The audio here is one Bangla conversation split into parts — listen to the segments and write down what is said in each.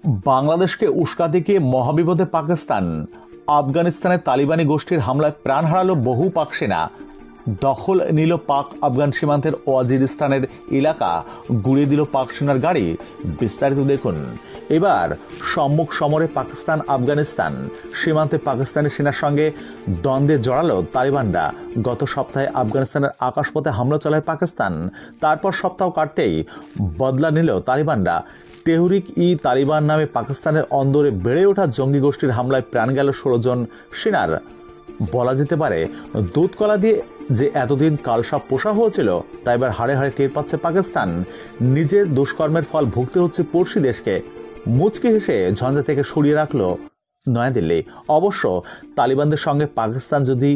বাংলাদেশকে উস্কাতে গিয়ে মহাবিপদে পাকিস্তান। আফগানিস্তানের তালিবানি গোষ্ঠীর হামলায় প্রাণ হারালো বহু পাক সেনা। দখল নিল পাক আফগান সীমান্তের ওয়াজিরিস্তানের এলাকা, গুড়িয়ে দিল পাক সেনার গাড়ি। বিস্তারিত দেখুন। এবার সম্মুখ সমরে পাকিস্তান আফগানিস্তান সীমান্তে পাকিস্তানি সেনার সঙ্গে দ্বন্দ্বে জড়ালো তালিবানরা। গত সপ্তাহে আফগানিস্তানের আকাশপথে হামলা চালায় পাকিস্তান। তারপর সপ্তাহ কাটতেই বদলা নিল তালিবানরা। তেহরিক ই তালিবান নামে পাকিস্তানের অন্দরে বেড়ে ওঠা জঙ্গি গোষ্ঠীর হামলায় প্রাণ গেল 16 জন সেনার। বলা যেতে পারে দুধ কলা দিয়ে যে এতদিন কালসাপ পোষা হয়েছিল তা এবার হাড়ে হাড়ে টের পাচ্ছে পাকিস্তান। নিজের দুষ্কর্মের ফল ভুগতে হচ্ছে পড়শি দেশকে। মুচকি হেসে ঝঞ্ঝা থেকে সরিয়ে রাখল নয়াদিল্লি। অবশ্য তালিবানদের সঙ্গে পাকিস্তান যদি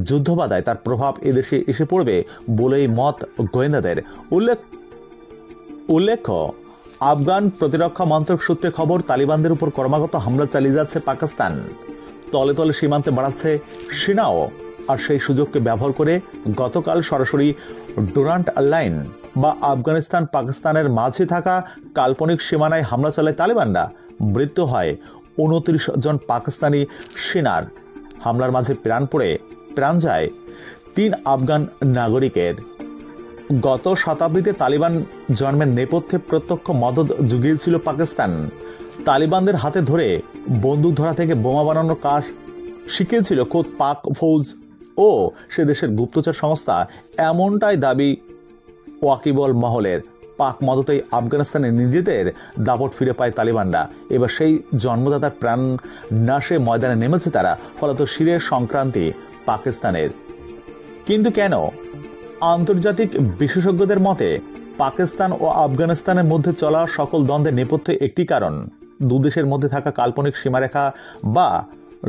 যুদ্ধ বাঁধায় তার প্রভাব এদেশে এসে পড়বে বলেই মত গোয়েন্দাদের। উল্লেখ্য, আফগান প্রতিরক্ষা মন্ত্রক সূত্রে খবর, তালিবানদের উপর ক্রমাগত হামলা চালিয়ে যাচ্ছে পাকিস্তান। তলে তলে সীমান্তে বাড়াচ্ছে সেনাও। আর সেই সুযোগকে ব্যবহার করে গতকাল সরাসরি ডুরান্ট লাইন বা আফগানিস্তান পাকিস্তানের মাঝে থাকা কাল্পনিক সীমানায় হামলা চালায় তালিবানরা। মৃত্যু হয় 29 জন পাকিস্তানি সেনার। হামলার মাঝে প্রাণ যায় 3 আফগান নাগরিকের। গত শতাব্দীতে তালিবান জন্মের নেপথ্যে প্রত্যক্ষ মদদ জুগিয়েছিল পাকিস্তান। তালিবানদের হাতে ধরে বন্দুক ধরা থেকে বোমা বানানোর কাজ শিখিয়েছিল খোদ পাক ফৌজ ও সে দেশের গুপ্তচর সংস্থা। এমনটাই দাবি ওয়াকিবল মহলের। পাক মদতেই আফগানিস্তানে নিজেদের দাপট ফিরে পায় তালিবানরা। এবার সেই জন্মদাতার প্রাণ নাশে ময়দানে নেমেছে তারা। ফলত শিরের সংক্রান্তি পাকিস্তানের। কিন্তু কেন? আন্তর্জাতিক বিশেষজ্ঞদের মতে পাকিস্তান ও আফগানিস্তানের মধ্যে চলা সকল দ্বন্দ্বের নেপথ্যে একটি কারণ, দুদেশের মধ্যে থাকা কাল্পনিক সীমারেখা বা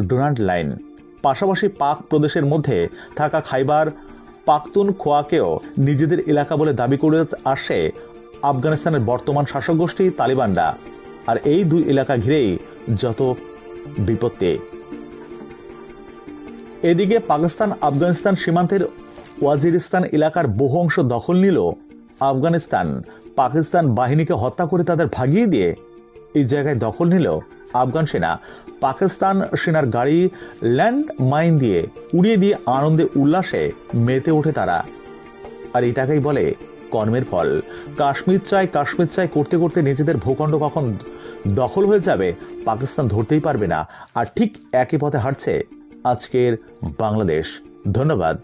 ডুরান্ট লাইন। পাশাপাশি পাক প্রদেশের মধ্যে থাকা খাইবার পাখতুনখোয়াকেও নিজেদের এলাকা বলে দাবি করে আসে আফগানিস্তানের বর্তমান শাসক গোষ্ঠী তালিবানরা। আর এই দুই এলাকা ঘিরেই যত বিপত্তি। এদিকে পাকিস্তান আফগানিস্তান সীমান্তের ওয়াজিরিস্তান এলাকার বহু অংশ দখল নিল আফগানিস্তান। পাকিস্তান বাহিনীকে হত্যা করে তাদের ভাগিয়ে দিয়ে এই জায়গায় দখল নিল আফগান সেনা। পাকিস্তান সেনার গাড়ি ল্যান্ড মাইন দিয়ে উড়িয়ে দিয়ে আনন্দে উল্লাসে মেতে ওঠে তারা। আর এটাকেই বলে কর্মের ফল। কাশ্মীর চাই করতে করতে নিজেদের ভূখণ্ড কখন দখল হয়ে যাবে পাকিস্তান ধরতেই পারবে না। আর ঠিক একই পথে হাঁটছে আজকের বাংলাদেশ। ধন্যবাদ।